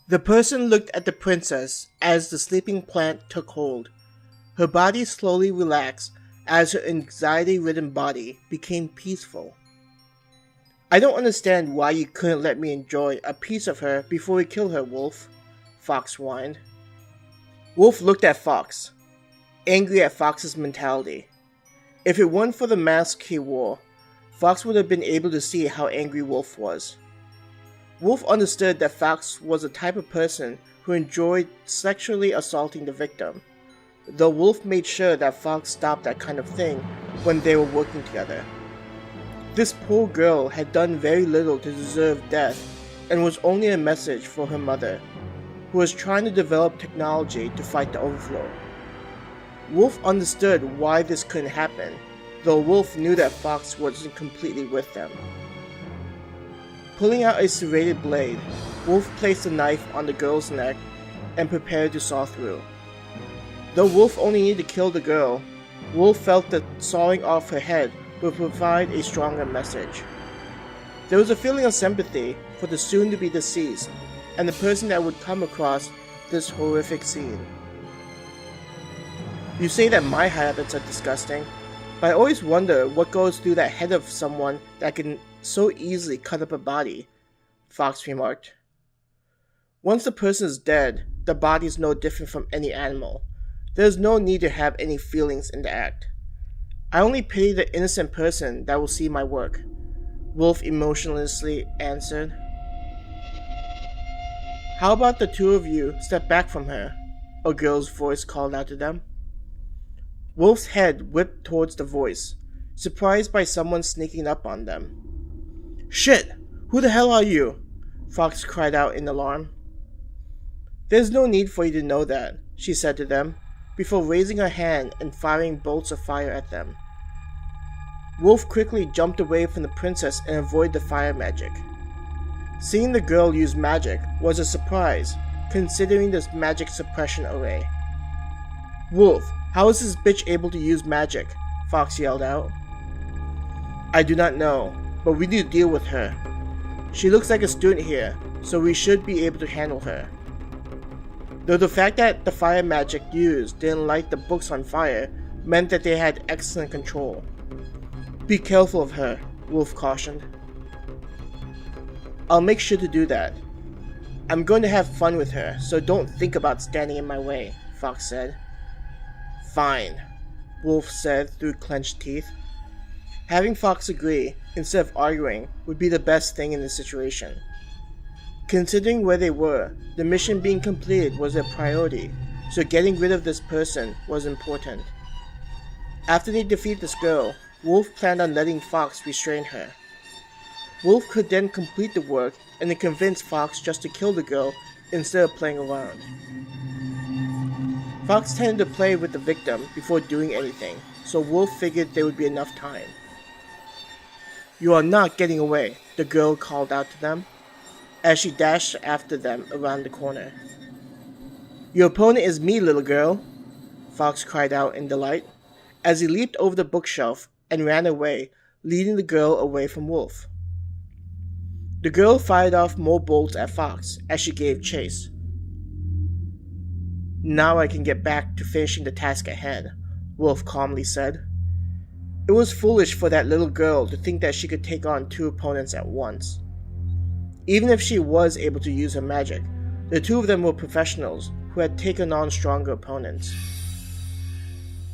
The person looked at the princess as the sleeping plant took hold. Her body slowly relaxed as her anxiety-ridden body became peaceful. I don't understand why you couldn't let me enjoy a piece of her before we kill her, Wolf, Fox whined. Wolf looked at Fox, angry at Fox's mentality. If it weren't for the mask he wore, Fox would have been able to see how angry Wolf was. Wolf understood that Fox was the type of person who enjoyed sexually assaulting the victim, though Wolf made sure that Fox stopped that kind of thing when they were working together. This poor girl had done very little to deserve death and was only a message for her mother, who was trying to develop technology to fight the Overflow. Wolf understood why this couldn't happen, though Wolf knew that Fox wasn't completely with them. Pulling out a serrated blade, Wolf placed the knife on the girl's neck and prepared to saw through. Though Wolf only needed to kill the girl, Wolf felt that sawing off her head would provide a stronger message. There was a feeling of sympathy for the soon-to-be deceased and the person that would come across this horrific scene. You say that my habits are disgusting, but I always wonder what goes through that head of someone that can so easily cut up a body, Fox remarked. Once the person is dead, the body is no different from any animal. There is no need to have any feelings in the act. I only pity the innocent person that will see my work, Wolf emotionlessly answered. How about the two of you step back from her? A girl's voice called out to them. Wolf's head whipped towards the voice, surprised by someone sneaking up on them. Shit! Who the hell are you? Fox cried out in alarm. There's no need for you to know that, she said to them, before raising her hand and firing bolts of fire at them. Wolf quickly jumped away from the princess and avoided the fire magic. Seeing the girl use magic was a surprise, considering this magic suppression array. Wolf, how is this bitch able to use magic? Fox yelled out. I do not know, but we need to deal with her. She looks like a student here, so we should be able to handle her. Though the fact that the fire magic used didn't light the books on fire meant that they had excellent control. Be careful of her, Wolf cautioned. I'll make sure to do that. I'm going to have fun with her, so don't think about standing in my way, Fox said. Fine, Wolf said through clenched teeth. Having Fox agree, instead of arguing, would be the best thing in this situation. Considering where they were, the mission being completed was their priority, so getting rid of this person was important. After they defeat this girl, Wolf planned on letting Fox restrain her. Wolf could then complete the work and then convince Fox just to kill the girl instead of playing around. Fox tended to play with the victim before doing anything, so Wolf figured there would be enough time. You are not getting away, the girl called out to them, as she dashed after them around the corner. Your opponent is me, little girl, Fox cried out in delight, as he leaped over the bookshelf and ran away, leading the girl away from Wolf. The girl fired off more bolts at Fox as she gave chase. Now I can get back to finishing the task at hand, Wolf calmly said. It was foolish for that little girl to think that she could take on two opponents at once. Even if she was able to use her magic, the two of them were professionals who had taken on stronger opponents.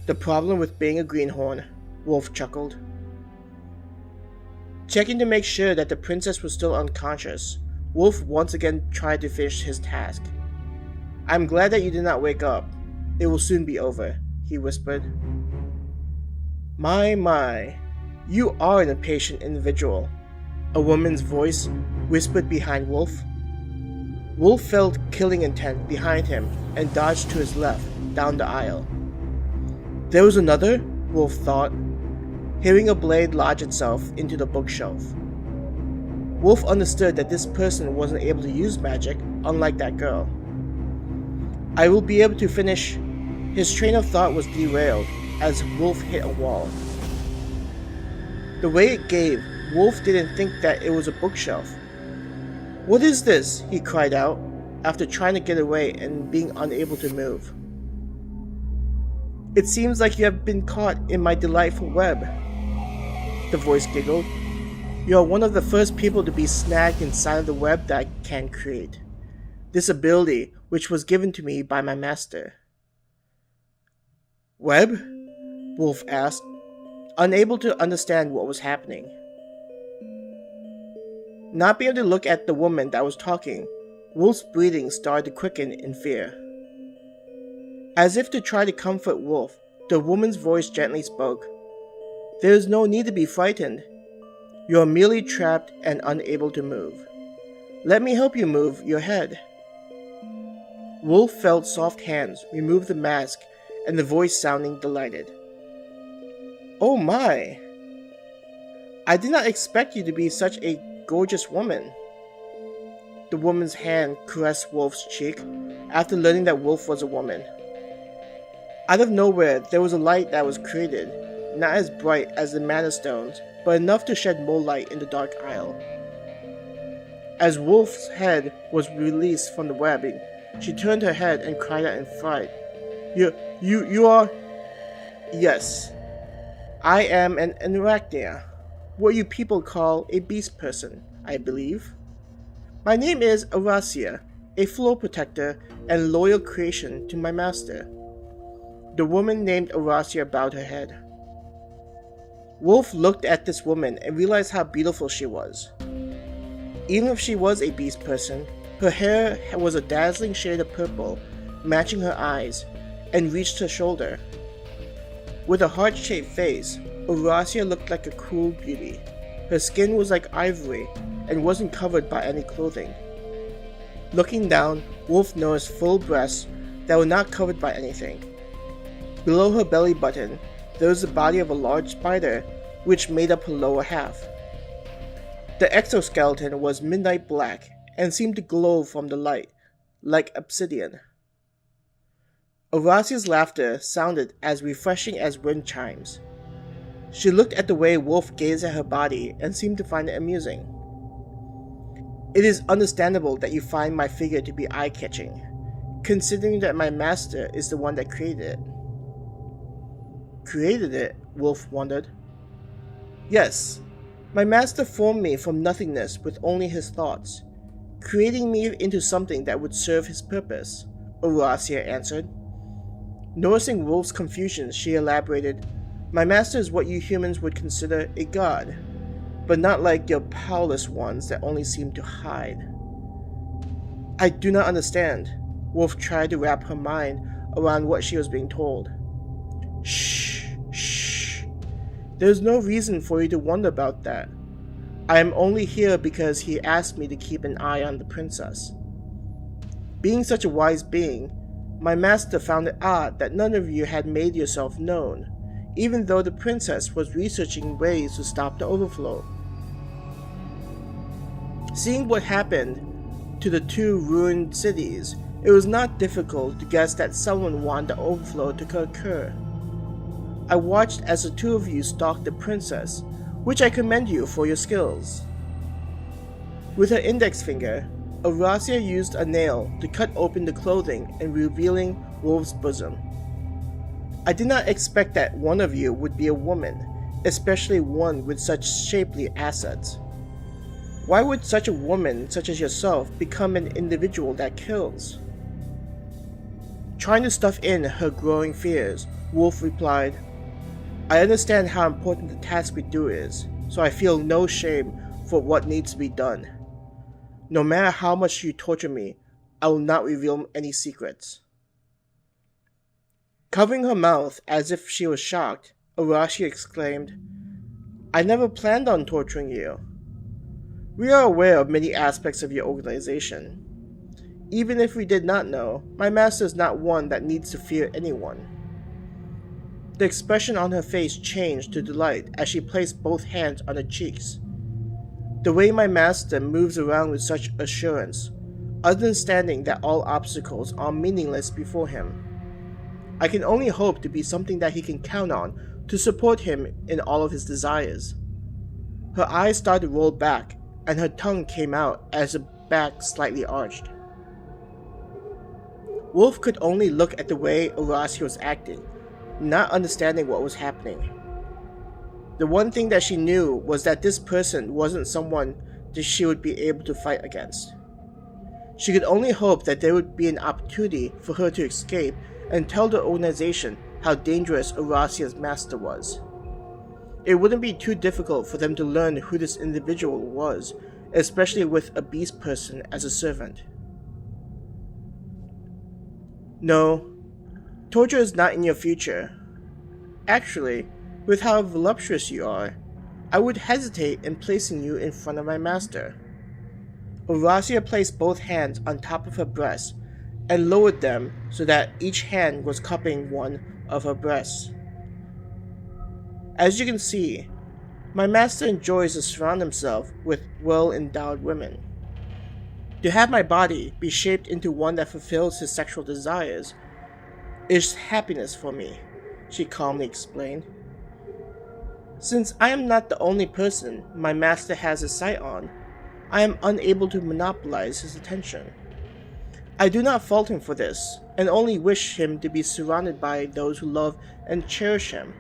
The problem with being a greenhorn, Wolf chuckled. Checking to make sure that the princess was still unconscious, Wolf once again tried to finish his task. I'm glad that you did not wake up. It will soon be over, he whispered. My, you are an impatient individual, a woman's voice whispered behind Wolf. Wolf felt killing intent behind him and dodged to his left, down the aisle. There was another, Wolf thought, hearing a blade lodge itself into the bookshelf. Wolf understood that this person wasn't able to use magic, unlike that girl. I will be able to finish. His train of thought was derailed as Wolf hit a wall. The way it gave, Wolf didn't think that it was a bookshelf. What is this? He cried out, after trying to get away and being unable to move. It seems like you have been caught in my delightful web, the voice giggled. You are one of the first people to be snagged inside of the web that I can create. This ability, which was given to me by my master. Web? Wolf asked, unable to understand what was happening. Not being able to look at the woman that was talking, Wolf's breathing started to quicken in fear. As if to try to comfort Wolf, the woman's voice gently spoke. There is no need to be frightened. You are merely trapped and unable to move. Let me help you move your head. Wolf felt soft hands remove the mask and the voice sounding delighted. Oh my! I did not expect you to be such a gorgeous woman. The woman's hand caressed Wolf's cheek after learning that Wolf was a woman. Out of nowhere, there was a light that was created, not as bright as the mana stones, but enough to shed more light in the dark aisle. As Wolf's head was released from the webbing, she turned her head and cried out in fright. You are... Yes. I am an arachnia, what you people call a beast person, I believe. My name is Aracia, a floor protector and loyal creation to my master. The woman named Aracia bowed her head. Wolf looked at this woman and realized how beautiful she was. Even if she was a beast person, her hair was a dazzling shade of purple, matching her eyes, and reached her shoulder. With a heart-shaped face, Aracia looked like a cool beauty. Her skin was like ivory and wasn't covered by any clothing. Looking down, Wolf noticed full breasts that were not covered by anything. Below her belly button, there was the body of a large spider, which made up her lower half. The exoskeleton was midnight black and seemed to glow from the light, like obsidian. Aracia's laughter sounded as refreshing as wind chimes. She looked at the way Wolf gazed at her body and seemed to find it amusing. It is understandable that you find my figure to be eye-catching, considering that my master is the one that created it. Created it? Wolf wondered. Yes, my master formed me from nothingness with only his thoughts, creating me into something that would serve his purpose, Aracia answered. Noticing Wolf's confusion, she elaborated, My master is what you humans would consider a god, but not like your powerless ones that only seem to hide. I do not understand. Wolf tried to wrap her mind around what she was being told. Shh. There's no reason for you to wonder about that. I am only here because he asked me to keep an eye on the princess. Being such a wise being, my master found it odd that none of you had made yourself known, even though the princess was researching ways to stop the overflow. Seeing what happened to the two ruined cities, it was not difficult to guess that someone wanted the overflow to occur. I watched as the two of you stalked the princess, which I commend you for your skills. With her index finger, Aracia used a nail to cut open the clothing and revealing Wolf's bosom. I did not expect that one of you would be a woman, especially one with such shapely assets. Why would such a woman such as yourself become an individual that kills? Trying to stuff in her growing fears, Wolf replied, I understand how important the task we do is, so I feel no shame for what needs to be done. No matter how much you torture me, I will not reveal any secrets. Covering her mouth as if she was shocked, Aracia exclaimed, I never planned on torturing you. We are aware of many aspects of your organization. Even if we did not know, my master is not one that needs to fear anyone. The expression on her face changed to delight as she placed both hands on her cheeks. The way my master moves around with such assurance, understanding that all obstacles are meaningless before him. I can only hope to be something that he can count on to support him in all of his desires. Her eyes started to roll back, and her tongue came out as her back slightly arched. Wolf could only look at the way Horacia was acting, not understanding what was happening. The one thing that she knew was that this person wasn't someone that she would be able to fight against. She could only hope that there would be an opportunity for her to escape and tell the organization how dangerous Horacia's master was. It wouldn't be too difficult for them to learn who this individual was, especially with a beast person as a servant. No, torture is not in your future. Actually, with how voluptuous you are, I would hesitate in placing you in front of my master. Horacia placed both hands on top of her breasts and lowered them so that each hand was cupping one of her breasts. As you can see, my master enjoys to surround himself with well-endowed women. To have my body be shaped into one that fulfills his sexual desires is happiness for me, she calmly explained. Since I am not the only person my master has his sight on, I am unable to monopolize his attention. I do not fault him for this, and only wish him to be surrounded by those who love and cherish him.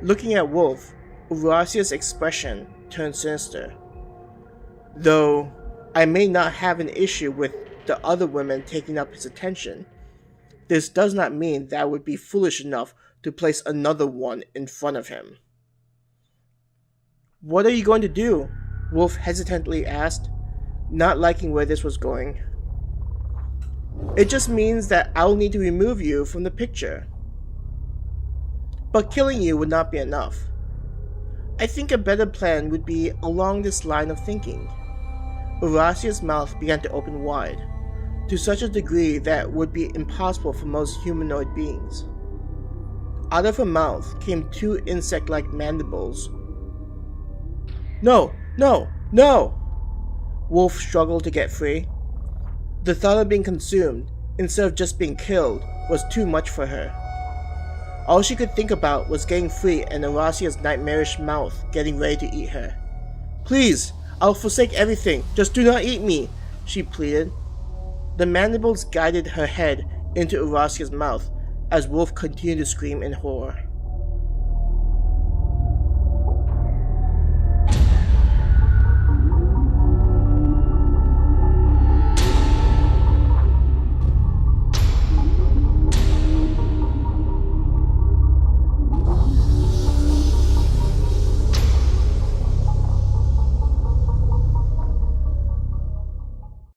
Looking at Wolf, Horacia's expression turned sinister. Though I may not have an issue with the other women taking up his attention, this does not mean that I would be foolish enough to place another one in front of him. What are you going to do? Wolf hesitantly asked, not liking where this was going. It just means that I'll need to remove you from the picture. But killing you would not be enough. I think a better plan would be along this line of thinking. Horacia's mouth began to open wide, to such a degree that would be impossible for most humanoid beings. Out of her mouth came two insect-like mandibles. No! No! No! Wolf struggled to get free. The thought of being consumed, instead of just being killed, was too much for her. All she could think about was getting free and Horacia's nightmarish mouth getting ready to eat her. Please! I'll forsake everything, just do not eat me, she pleaded. The mandibles guided her head into Horacia's mouth as Wolf continued to scream in horror.